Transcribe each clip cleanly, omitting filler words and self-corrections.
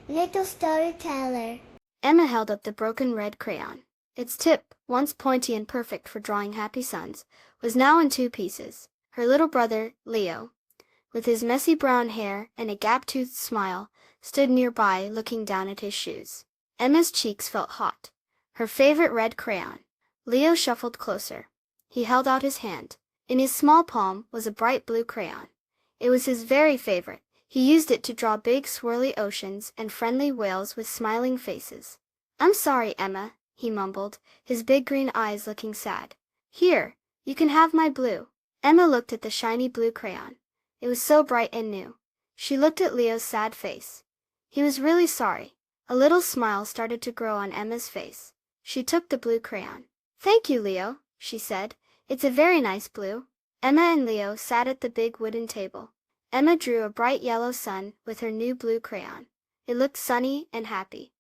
Little storyteller. Emma held up the broken red crayon. Its tip, once pointy and perfect for drawing happy suns, was now in two pieces. Her little brother, Leo, with his messy brown hair and a gap-toothed smile, stood nearby looking down at his shoes. Emma's cheeks felt hot. Her favorite red crayon. Leo shuffled closer. He held out his hand. In his small palm was a bright blue crayon. It was his very favorite. He used it to draw big swirly oceans and friendly whales with smiling faces. "I'm sorry, Emma," he mumbled, his big green eyes looking sad. "Here, you can have my blue." Emma looked at the shiny blue crayon. It was so bright and new. She looked at Leo's sad face. He was really sorry. A little smile started to grow on Emma's face. She took the blue crayon. "Thank you, Leo," she said. "It's a very nice blue." Emma and Leo sat at the big wooden table. Emma drew a bright yellow sun with her new blue crayon. It looked sunny and happy.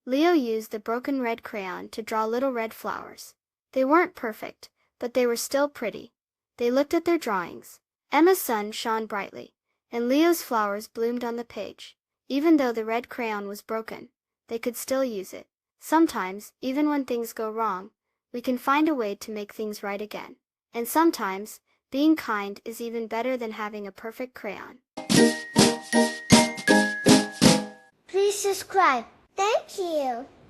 Leo used the broken red crayon to draw little red flowers. They weren't perfect, but they were still pretty. They looked at their drawings. Emma's sun shone brightly, and Leo's flowers bloomed on the page. Even though the red crayon was broken, they could still use it. Sometimes, even when things go wrong, we can find a way to make things right again. And sometimes, being kind is even better than having a perfect crayon. Please subscribe. Thank you.